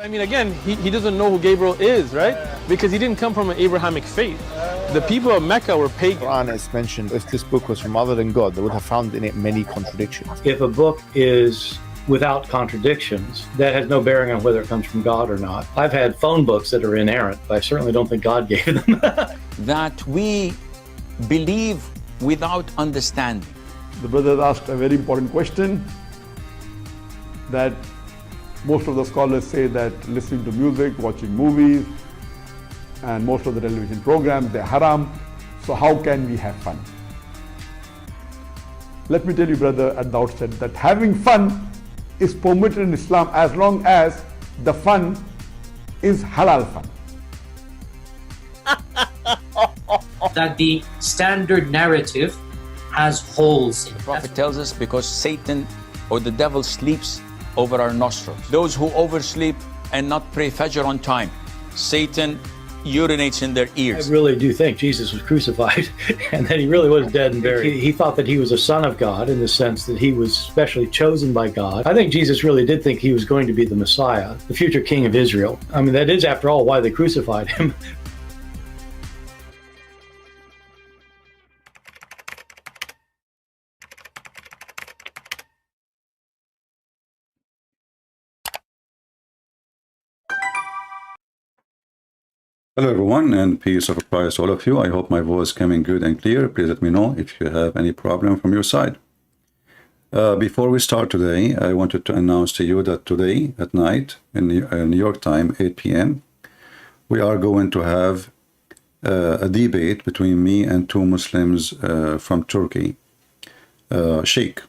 But I mean, again, he doesn't know who Gabriel is, right? Because he didn't come from an Abrahamic faith. The people of Mecca were pagan. Quran is mentioned, if this book was from other than God, they would have found in it many contradictions. If a book is without contradictions, that has no bearing on whether it comes from God or not. I've had phone books that are inerrant, but I certainly don't think God gave them. That we believe without understanding. The brother asked a very important question, that most of the scholars say that listening to music, watching movies, and most of the television programs, they're haram. So how can we have fun? Let me tell you, brother, at the outset, that having fun is permitted in Islam as long as the fun is halal fun. That the standard narrative has holes in it. The Prophet tells us because Satan or the devil sleeps over our nostrils. Those who oversleep and not pray Fajr on time, Satan urinates in their ears. I really do think Jesus was crucified and that he really was dead and buried. He thought that he was a son of God in the sense that he was specially chosen by God. I think Jesus really did think he was going to be the Messiah, the future king of Israel. I mean, that is, after all, why they crucified him. Hello everyone, and peace of Christ to all of you. I hope my voice is coming good and clear. Please let me know if you have any problem from your side. Before we start today, I wanted to announce to you that today at night in New York time, 8 p.m., we are going to have a debate between me and two Muslims from Turkey, Chic.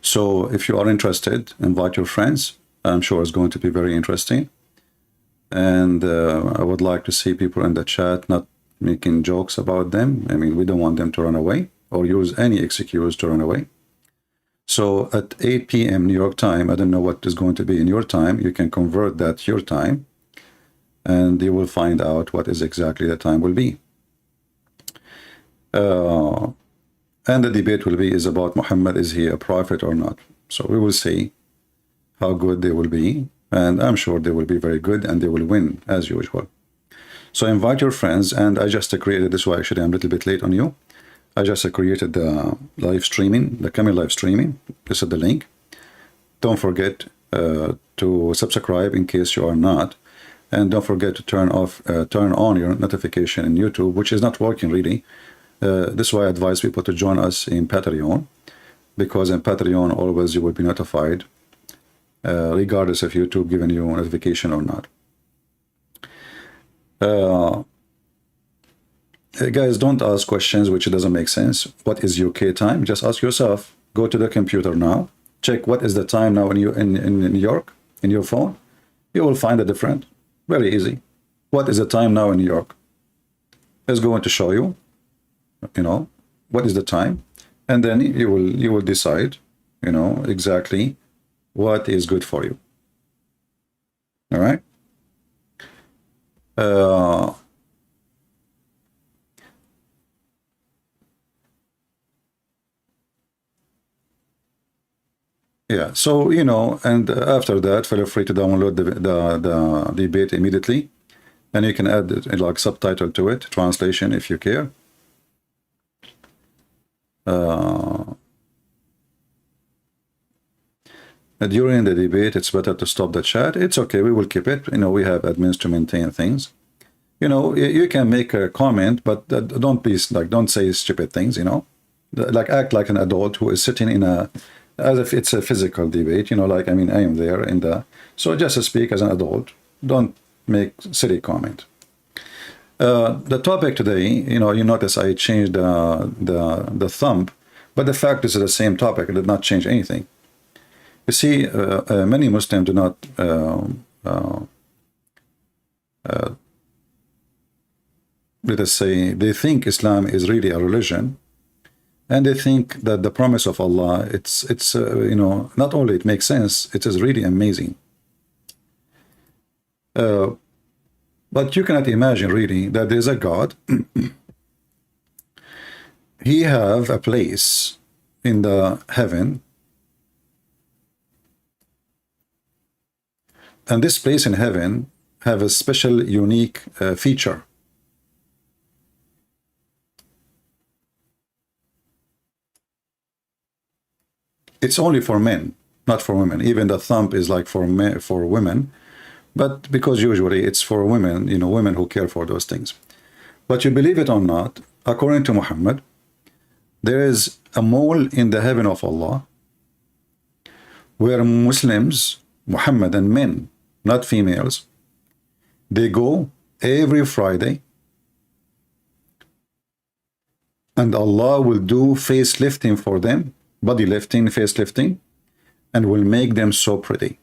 So if you are interested, invite your friends. I'm sure it's going to be very interesting. And I would like to see people in the chat not making jokes about them. I mean, we don't want them to run away or use any excuse to run away. So at 8 p.m. New York time, I don't know what is going to be in your time. You can convert that to your time, and you will find out what is exactly the time will be. And the debate will be is about Muhammad, is he a prophet or not? So we will see how good they will be. And I'm sure they will be very good and they will win as usual. So invite your friends, and I just created this one. Actually, I'm a little bit late on you. I just created the live streaming, the coming live streaming. This is the link. Don't forget to subscribe in case you are not. And don't forget to turn on your notification in YouTube, which is not working really. This is why I advise people to join us in Patreon, because in Patreon always you will be notified regardless of YouTube giving you a notification or not. Guys, don't ask questions which doesn't make sense. What is UK time? Just ask yourself. Go to the computer now. Check what is the time now in New York, in your phone. You will find a different. Very easy. What is the time now in New York? It's going to show you, what is the time. And then you will decide, exactly what is good for you. All right. Yeah, so and after that, feel free to download the debate immediately, and you can add like subtitle to it, translation if you care. During the debate, it's better to stop the chat. It's okay, we will keep it. We have admins to maintain things. You can make a comment, but don't be don't say stupid things. Like act like an adult who is sitting in as if it's a physical debate. I am there so just speak as an adult. Don't make silly comment. The topic today, you notice I changed the thumb, but the fact is the same topic. It did not change anything. You see, many Muslims do not let us say, they think Islam is really a religion, and they think that the promise of Allah, it's not only it makes sense, it is really amazing. But you cannot imagine really that there is a God. He have a place in the heaven And this place in heaven have a special, unique feature. It's only for men, not for women. Even the thumb is like for men, for women, but because usually it's for women, you know, women who care for those things. But you believe it or not, according to Muhammad, there is a mole in the heaven of Allah where Muslims, Muhammadan men, not females, they go every Friday, and Allah will do facelifting for them, body lifting, facelifting, and will make them so pretty.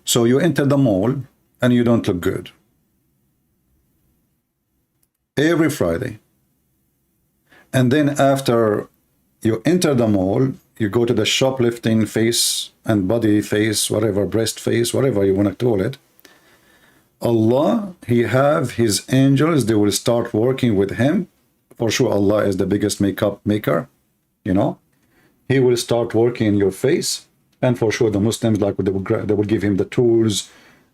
So you enter the mall and you don't look good. Every Friday. And then after you enter the mall, you go to the shoplifting face and body face, whatever, breast face, whatever you want to call it. Allah, He have His angels, they will start working with Him. For sure, Allah is the biggest makeup maker, you know. He will start working in your face. And for sure, the Muslims, like, they will give him the tools,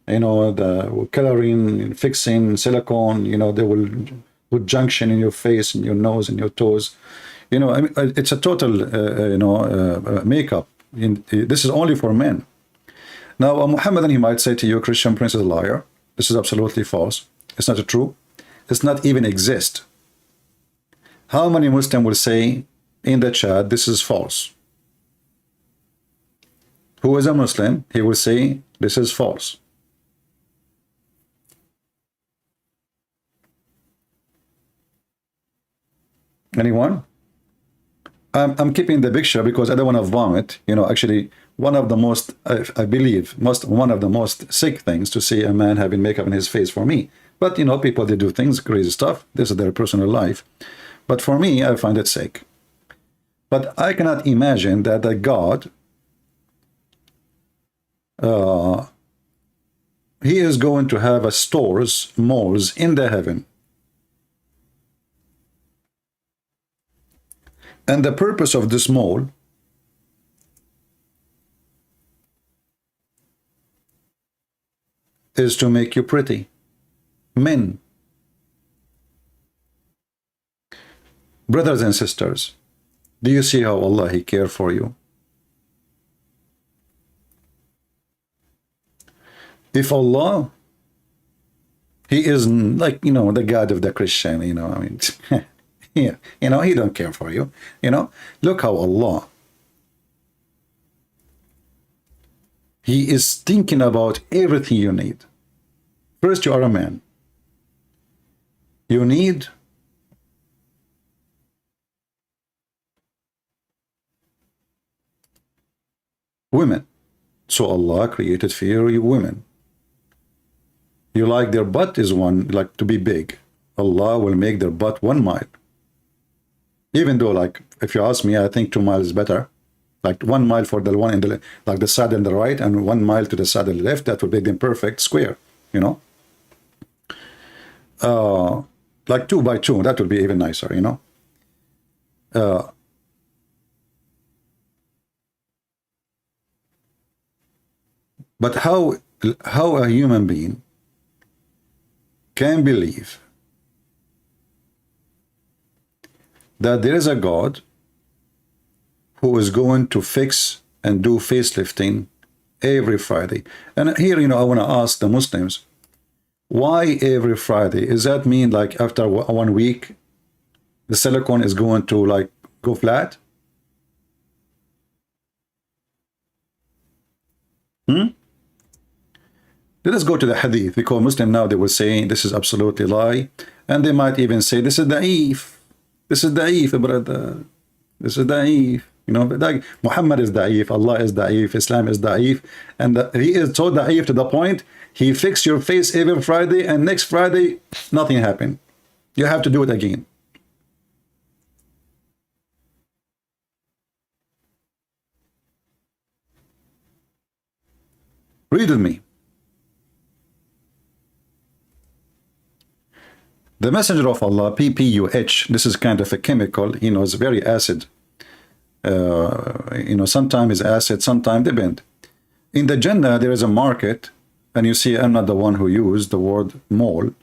you know, the coloring, fixing, silicone, you know, they will put junction in your face, in your nose, and your toes. You know, I mean, it's a total, makeup. This is only for men. Now, a Muhammadan, he might say to you, Christian Prince is a liar. This is absolutely false. It's not true. It's not even exist. How many Muslims will say in the chat, this is false? Who is a Muslim, he will say, this is false. Anyone? I'm keeping the picture because I don't want to vomit. You know, actually, one of the most, I believe, one of the most sick things to see a man having makeup in his face for me. But, you know, people, they do things, crazy stuff. This is their personal life. But for me, I find it sick. But I cannot imagine that a God, He is going to have a stores, malls in the heaven. And the purpose of this mall is to make you pretty. Men. Brothers and sisters, do you see how Allah, He cares for you? If Allah, He is like, you know, the God of the Christian, you know, I mean, yeah, you know, He don't care for you, you know. Look how Allah, He is thinking about everything you need. First, you are a man. You need women. So Allah created for you women. You like their butt is one, like to be big. Allah will make their butt 1 mile. Even though, like, if you ask me, I think 2 miles is better. Like 1 mile for the one in the, like the side on the right, and 1 mile to the side on the left, that will make them perfect square, you know. Like 2 by 2, that would be even nicer, you know. But how a human being can believe that there is a God who is going to fix and do facelifting every Friday? And here, you know, I want to ask the Muslims, why every Friday? Does that mean like after 1 week, the silicone is going to like go flat? Let us go to the hadith, because Muslim now, they will say this is absolutely lie, and they might even say this is da'if. This is da'if, brother. This is da'if. You know, like Muhammad is da'if, Allah is da'if, Islam is da'if, and he is so da'if to the point he fixed your face every Friday, and next Friday nothing happened. You have to do it again. Read with me. The messenger of Allah, PPUH, this is kind of a chemical, you know, it's very acid. You know, sometimes it's acid, sometimes they bend. In the Jannah, there is a market, and you see, I'm not the one who used the word mall.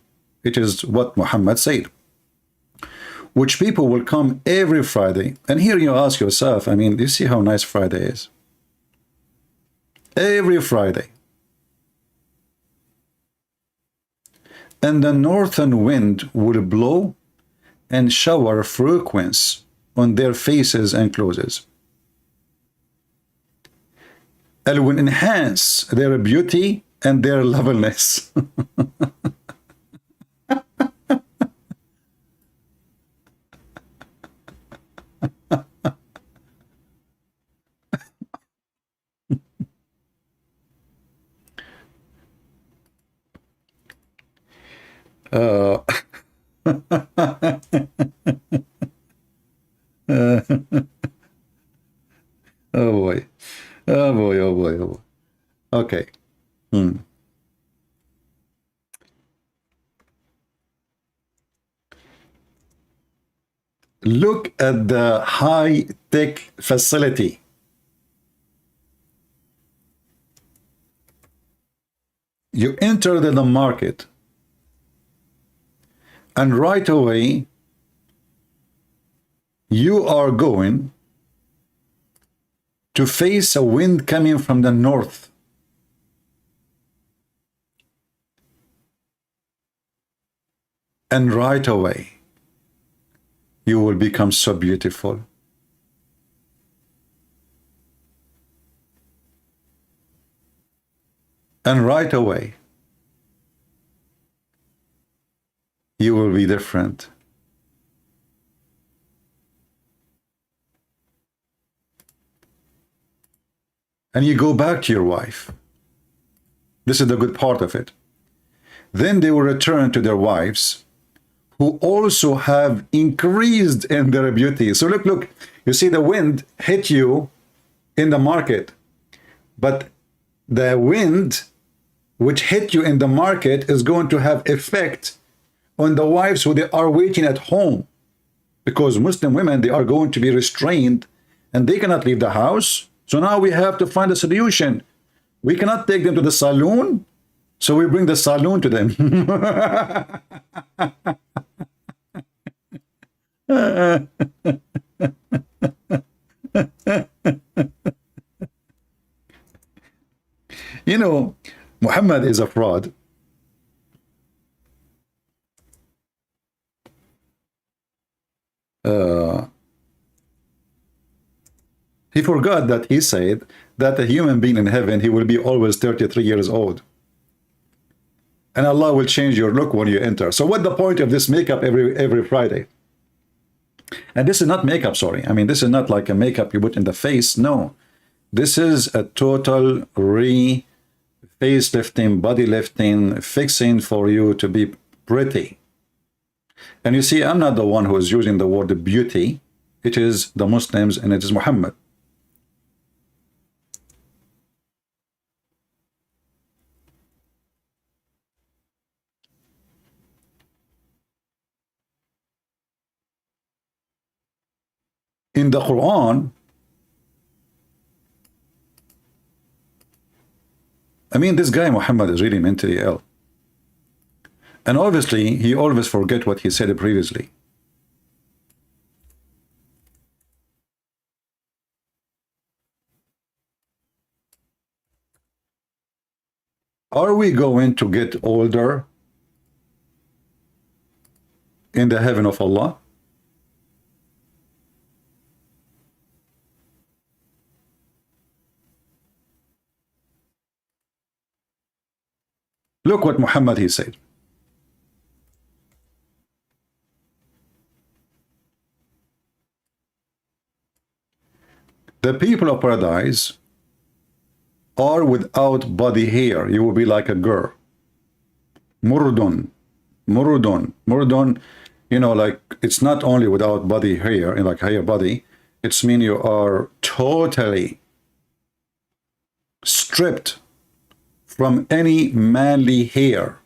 It is what Muhammad said, which people will come every Friday. And here you ask yourself, I mean, do you see how nice Friday is? Every Friday. And the northern wind will blow and shower fragrance on their faces and clothes. And will enhance their beauty and their loveliness. Oh boy. Oh boy, oh boy, oh boy. Okay. Look at the high-tech facility. You enter the market, and right away, you are going to face a wind coming from the north. And right away, you will become so beautiful. And right away, you will be different. And you go back to your wife. This is the good part of it. Then they will return to their wives, who also have increased in their beauty. So look, you see the wind hit you in the market, but the wind which hit you in the market is going to have effect on the wives who they are waiting at home, because Muslim women, they are going to be restrained and they cannot leave the house. So now we have to find a solution. We cannot take them to the saloon, so we bring the saloon to them. You know, Muhammad is a fraud. He forgot that he said that a human being in heaven, he will be always 33 years old. And Allah will change your look when you enter. So what's the point of this makeup every Friday? And this is not makeup, sorry. I mean, this is not like a makeup you put in the face. No. This is a total facelifting, body lifting, fixing for you to be pretty. And you see, I'm not the one who is using the word beauty. It is the Muslims, and it is Muhammad. In the Quran, I mean, this guy Muhammad is really mentally ill. And obviously, he always forget what he said previously. Are we going to get older in the heaven of Allah? Look what Muhammad he said. The people of paradise are without body hair. You will be like a girl. Murdun. Murdun. Murdun, you know, like it's not only without body hair, like hair body, it's mean you are totally stripped from any manly hair.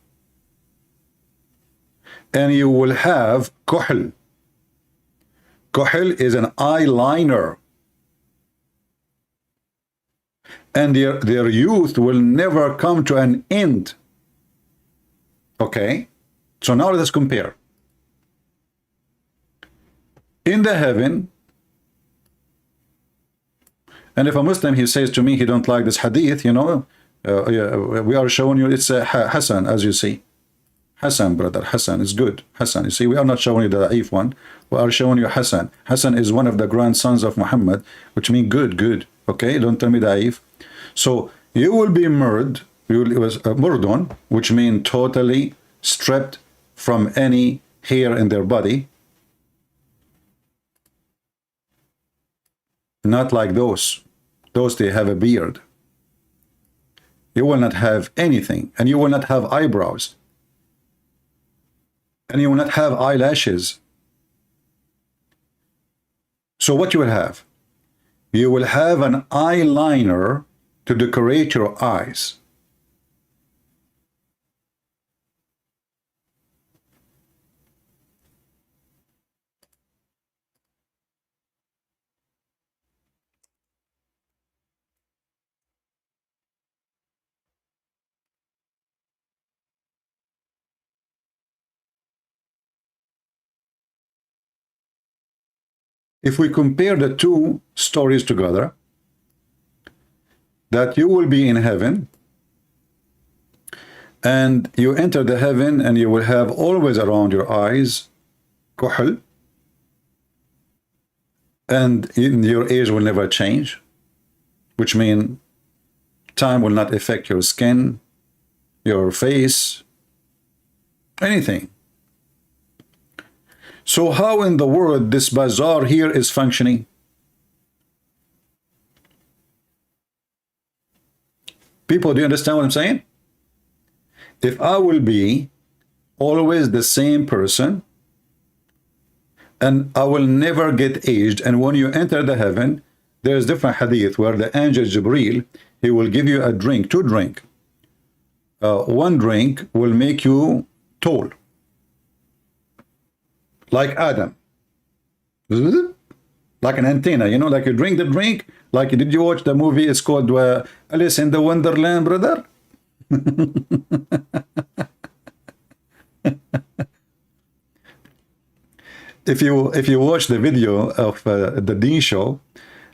And you will have kuhl. Kuhl is an eyeliner. and their youth will never come to an end. Okay, so now let's compare. In the heaven, and if a Muslim, he says to me he don't like this hadith, you know, we are showing you it's Hassan, as you see. Hassan, brother, Hassan is good. Hassan, you see, we are not showing you the Da'if one. We are showing you Hassan. Hassan is one of the grandsons of Muhammad, which means good. Okay, don't tell me Da'if. So you will be murdered. It was murdon, which means totally stripped from any hair in their body. Not like those. Those, they have a beard. You will not have anything, and you will not have eyebrows, and you will not have eyelashes. So what you will have? You will have an eyeliner to decorate your eyes. If we compare the two stories together, that you will be in heaven, and you enter the heaven, and you will have always around your eyes kuhl, and your age will never change, which means time will not affect your skin, your face, anything. So how in the world this bazaar here is functioning? People, do you understand what I'm saying? If I will be always the same person, and I will never get aged, and when you enter the heaven, there's different hadith where the angel Jibreel, he will give you a drink, two drink. One drink will make you tall, like Adam, like an antenna, you know, like you drink the drink. Like, did you watch the movie? It's called Alice in the Wonderland, brother. If you watch the video of the Dean show,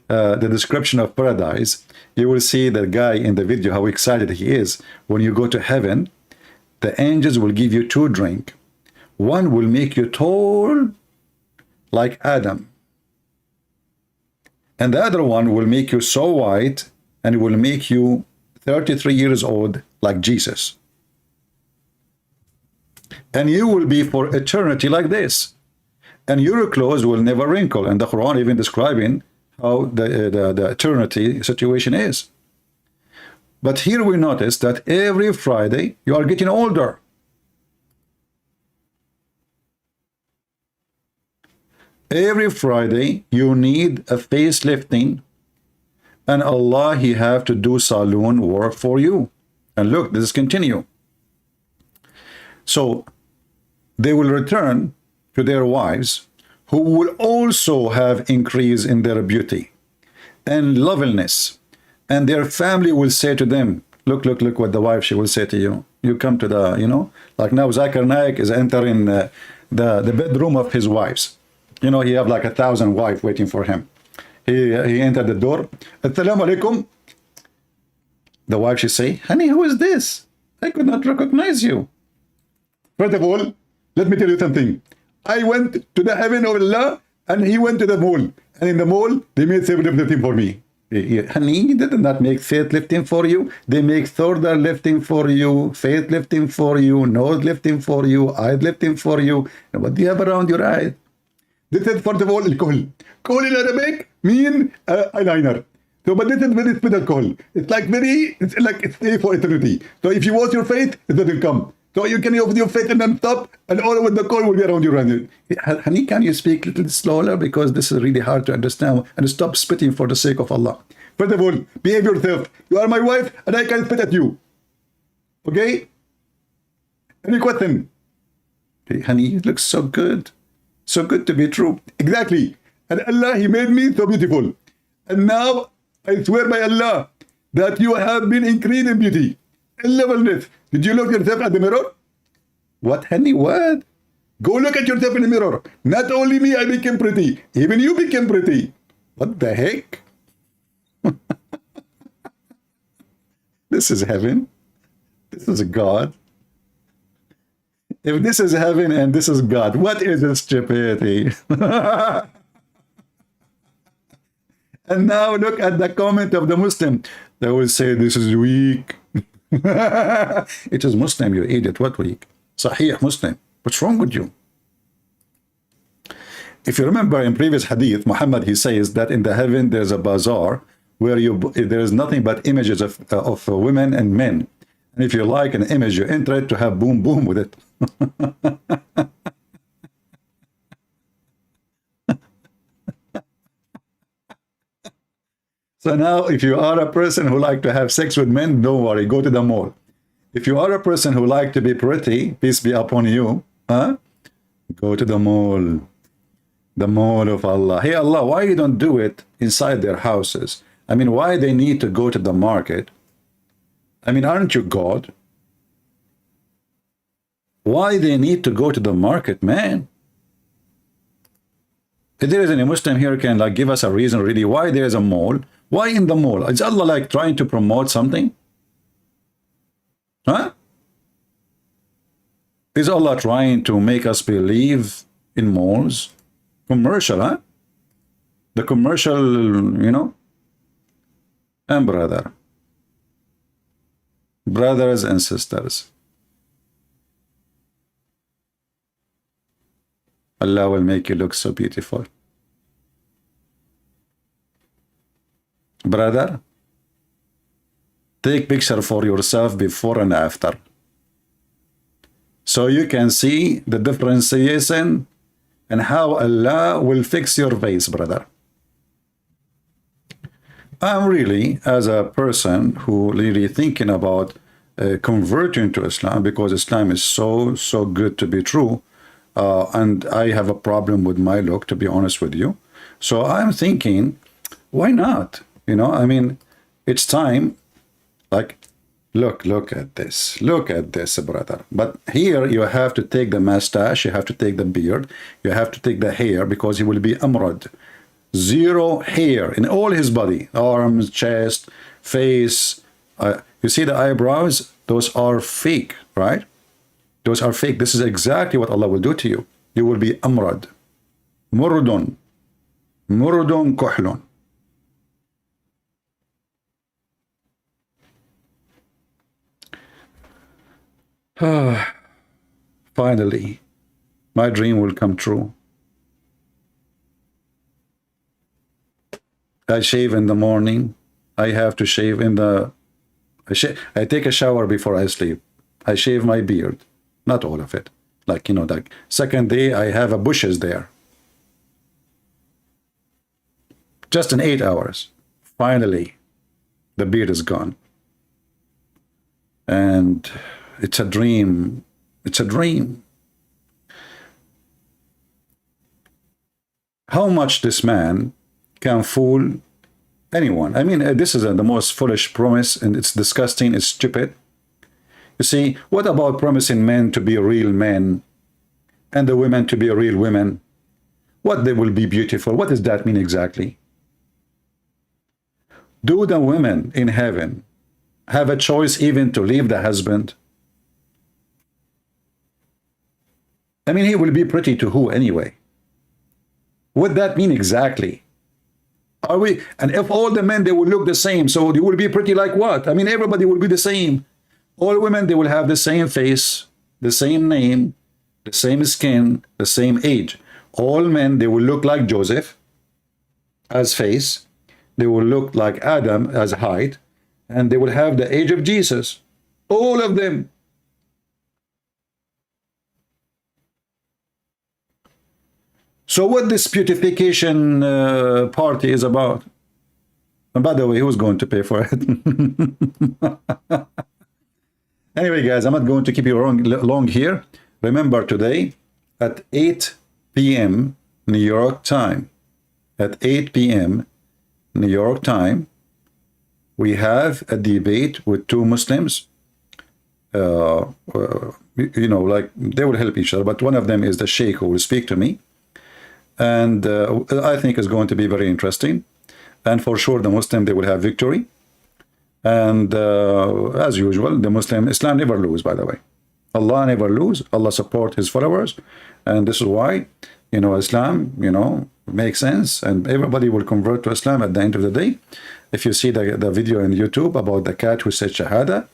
the description of paradise, you will see the guy in the video how excited he is. When you go to heaven, the angels will give you two drinks. One will make you tall like Adam, and the other one will make you so white and will make you 33 years old like Jesus. And you will be for eternity like this, and your clothes will never wrinkle. And the Quran even describing how the eternity situation is. But here we notice that every Friday you are getting older. Every Friday you need a facelifting, and Allah, he have to do saloon work for you. And look, this is continue. So they will return to their wives, who will also have increase in their beauty and loveliness, and their family will say to them, look what the wife, she will say to you. You come to the, you know, like now Zakir Naik is entering the bedroom of his wives. You know, he have like 1,000 wives waiting for him. He entered the door. Assalamu alaikum. The wife, she say, honey, who is this? I could not recognize you. First of all, let me tell you something. I went to the heaven of Allah, and he went to the mall. And in the mall, they made faith lifting for me. Honey, they did not make faith lifting for you. They make shoulder lifting for you, faith lifting for you, nose lifting for you, eye lifting for you. And what do you have around your eyes? This is, first of all, al-kohl. Kohl in Arabic mean eyeliner. So, but this is very special kohl. It's like it's stay for eternity. So if you wash your face, it doesn't come. So you can open your face and then stop, and all over the kohl will be around your hand. Honey, can you speak a little slower? Because this is really hard to understand. And stop spitting for the sake of Allah. First of all, behave yourself. You are my wife, and I can spit at you. Okay? Any question? Hey, honey, you look so good. So good to be true. Exactly. And Allah, he made me so beautiful. And now, I swear by Allah, that you have been increased in beauty and levelness. Did you look yourself at the mirror? What, honey, what? Go look at yourself in the mirror. Not only me, I became pretty. Even you became pretty. What the heck? This is heaven. This is God. If this is heaven and this is God, what is this stupidity? And now look at the comment of the Muslim. They will say this is weak. It is Muslim, you idiot. What weak? Sahih Muslim. What's wrong with you? If you remember in previous hadith, Muhammad, he says that in the heaven there's a bazaar where there is nothing but images of women and men. And if you like an image, you enter it to have boom boom with it. So now if you are a person who like to have sex with men, don't worry, go to the mall. If you are a person who like to be pretty, peace be upon you, go to the mall. The mall of Allah. Hey Allah, why you don't do it inside their houses? I mean, why they need to go to the market? I mean, aren't you God? Why they need to go to the market, man? If there is any Muslim here can like give us a reason really why there is a mall. Why in the mall? Is Allah like trying to promote something? Huh? Is Allah trying to make us believe in malls? Commercial, huh? The commercial, you know? And brothers and sisters, Allah will make you look so beautiful. Brother, take picture for yourself before and after, so you can see the differentiation and how Allah will fix your face, brother. I'm really, as a person who really thinking about converting to Islam, because Islam is so good to be true, and I have a problem with my look, to be honest with you. So I'm thinking, why not? You know, I mean, it's time. Like, look at this, brother. But here you have to take the mustache, you have to take the beard, you have to take the hair, because he will be amrad. Zero hair in all his body, arms, chest, face. You see the eyebrows? Those are fake, right? Those are fake. This is exactly what Allah will do to you. You will be amrad. Murdun kuhlun. Finally, my dream will come true. I shave in the morning. I have to shave in the... I take a shower before I sleep. I shave my beard. Not all of it. Like, you know, like second day, I have a bushes there. Just in 8 hours. Finally, the beard is gone. And it's a dream. It's a dream. How much this man can fool anyone. I mean, this is the most foolish promise, and it's disgusting, it's stupid. You see, what about promising men to be real men and the women to be real women? What, they will be beautiful? What does that mean exactly? Do the women in heaven have a choice even to leave the husband? I mean, he will be pretty to who anyway? What that mean exactly? Are we? And if all the men, they will look the same, so they will be pretty like what? I mean, everybody will be the same. All women, they will have the same face, the same name, the same skin, the same age. All men, they will look like Joseph as face. They will look like Adam as height. And they will have the age of Jesus. All of them. So what this beautification party is about? And by the way, who's going to pay for it? Anyway, guys, I'm not going to keep you long here. Remember, today at 8 p.m. New York time, at 8 p.m. New York time, we have a debate with two Muslims. You know, like they will help each other, but one of them is the Sheikh who will speak to me, and I think it's going to be very interesting. And for sure, the Muslim, they will have victory. And as usual, the Muslim, Islam never lose, by the way. Allah never lose. Allah support his followers. And this is why, you know, Islam, you know, makes sense. And everybody will convert to Islam at the end of the day. If you see the video on YouTube about the cat who said Shahada,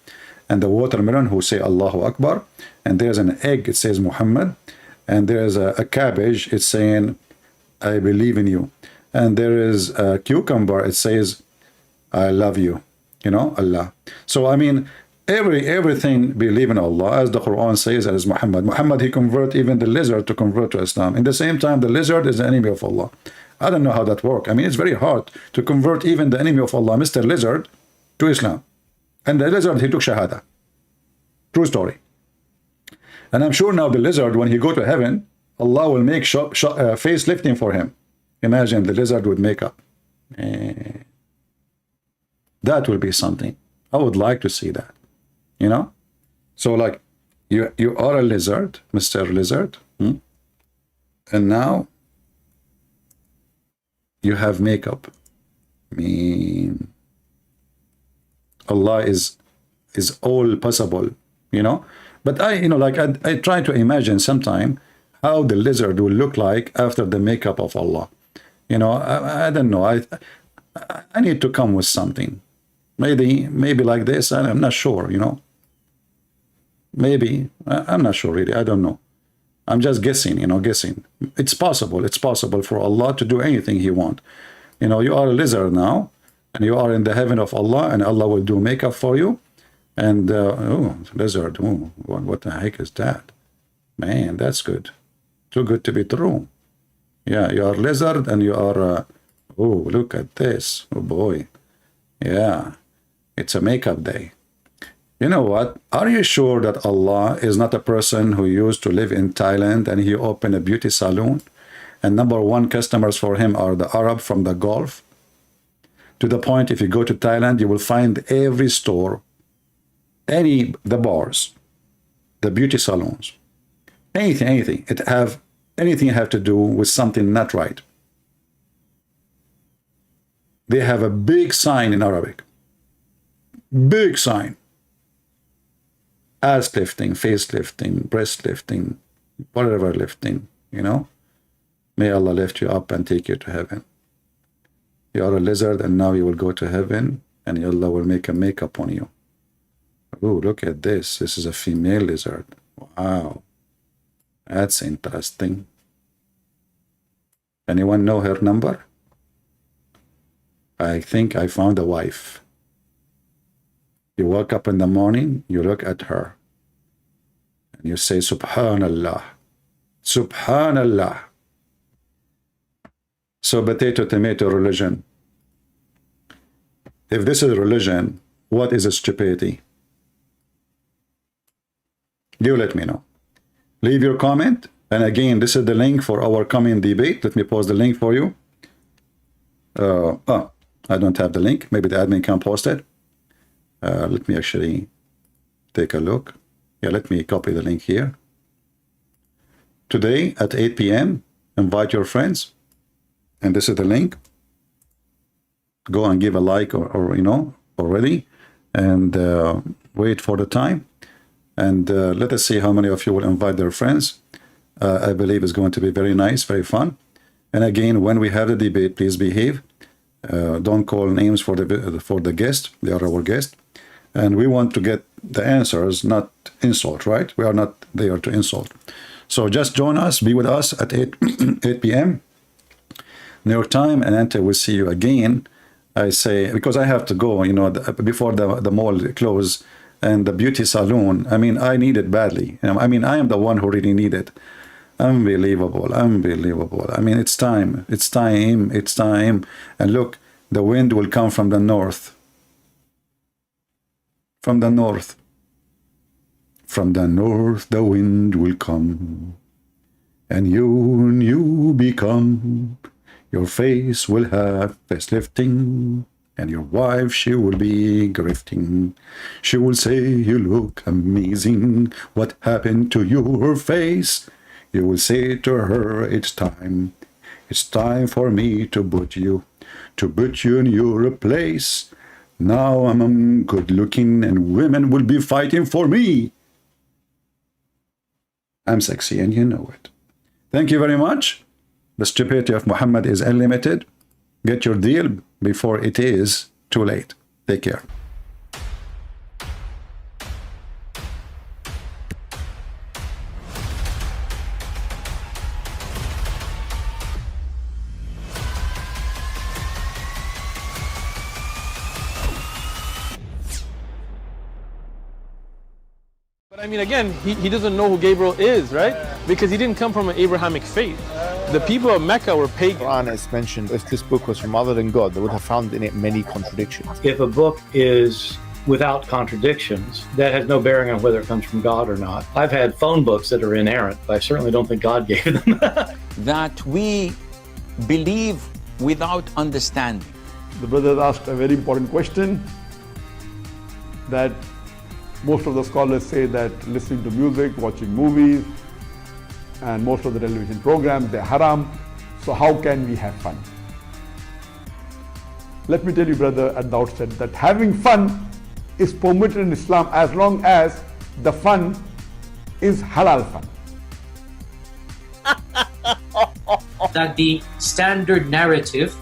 and the watermelon who say Allahu Akbar, and there's an egg, it says Muhammad, and there's a cabbage, it's saying, I believe in you. And there is a cucumber, it says, I love you, you know, Allah. So, I mean, everything believe in Allah, as the Quran says, as Muhammad. Muhammad, he convert even the lizard to convert to Islam. In the same time, the lizard is the enemy of Allah. I don't know how that works. I mean, it's very hard to convert even the enemy of Allah, Mr. Lizard, to Islam. And the lizard, he took Shahada. True story. And I'm sure now the lizard, when he go to heaven, Allah will make face lifting for him. Imagine the lizard with makeup. That will be something. I would like to see that. You know? So like, you are a lizard, Mr. Lizard. And now, you have makeup. I mean, Allah is all possible, you know. But I, you know, like I try to imagine sometime how the lizard will look like after the makeup of Allah. You know, I don't know. I need to come with something. Maybe like this. I'm not sure, you know. Maybe. I'm not sure really. I don't know. I'm just guessing, you know, guessing. It's possible. It's possible for Allah to do anything he wants. You know, you are a lizard now, and you are in the heaven of Allah, and Allah will do makeup for you. And, oh, lizard, oh, what the heck is that? Man, that's good. Too good to be true. Yeah, you are a lizard, and you are, oh, look at this. Oh, boy. Yeah, it's a makeup day. You know what? Are you sure that Allah is not a person who used to live in Thailand and he opened a beauty salon? And #1 customers for him are the Arab from the Gulf? To the point, if you go to Thailand, you will find every store, the bars, the beauty salons, anything. Anything have to do with something not right. They have a big sign in Arabic. Big sign. Ass lifting, face lifting, breast lifting, whatever lifting, you know. May Allah lift you up and take you to heaven. You are a lizard and now you will go to heaven and Allah will make a makeup on you. Oh, look at this. This is a female lizard. Wow. That's interesting. Anyone know her number? I think I found a wife. You wake up in the morning, you look at her, and you say, Subhanallah, Subhanallah. So potato, tomato religion. If this is religion, what is stupidity? You let me know. Leave your comment. And again, this is the link for our coming debate. Let me post the link for you. I don't have the link. Maybe the admin can post it. Let me actually take a look. Yeah, let me copy the link here. Today at 8 p.m., invite your friends. And this is the link. Go and give a like or you know, already. And wait for the time. And let us see how many of you will invite their friends. I believe it's going to be very nice, very fun. And again, when we have the debate, please behave. Don't call names for the guest. They are our guest. And we want to get the answers, not insult, right? We are not there to insult. So just join us, be with us at 8 p.m. New York time, and until we see you again, I say, because I have to go, you know, before the mall close and the beauty salon. I mean, I need it badly. I mean, I am the one who really need it. Unbelievable, unbelievable. I mean, it's time, it's time, it's time. And look, the wind will come from the north. From the north. From the north, the wind will come. And you become. Your face will have face lifting. And your wife, she will be grifting. She will say, you look amazing. What happened to your face? You will say to her, it's time. It's time for me to put you in your place. Now I'm good looking and women will be fighting for me. I'm sexy and you know it. Thank you very much. The stupidity of Muhammad is unlimited. Get your deal before it is too late. Take care. But I mean, again, he doesn't know who Gabriel is, right? Because he didn't come from an Abrahamic faith. The people of Mecca were pagan. Quran is mentioned. If this book was from other than God, they would have found in it many contradictions. If a book is without contradictions, that has no bearing on whether it comes from God or not. I've had phone books that are inerrant, but I certainly don't think God gave them. That we believe without understanding. The brother asked a very important question, that most of the scholars say that listening to music, watching movies, and most of the television programs, they're haram. So how can we have fun? Let me tell you, brother, at the outset, that having fun is permitted in Islam as long as the fun is halal fun. That the standard narrative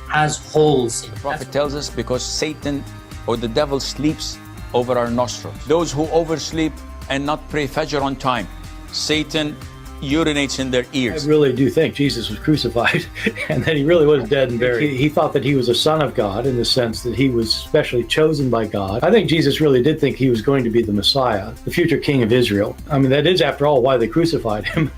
has holes in it. The Prophet tells us because Satan or the devil sleeps over our nostrils. Those who oversleep and not pray Fajr on time, Satan urinates in their ears. I really do think Jesus was crucified and that he really was dead and buried. He thought that he was a son of God in the sense that he was specially chosen by God. I think Jesus really did think he was going to be the Messiah, the future king of Israel. I mean, that is, after all, why they crucified him.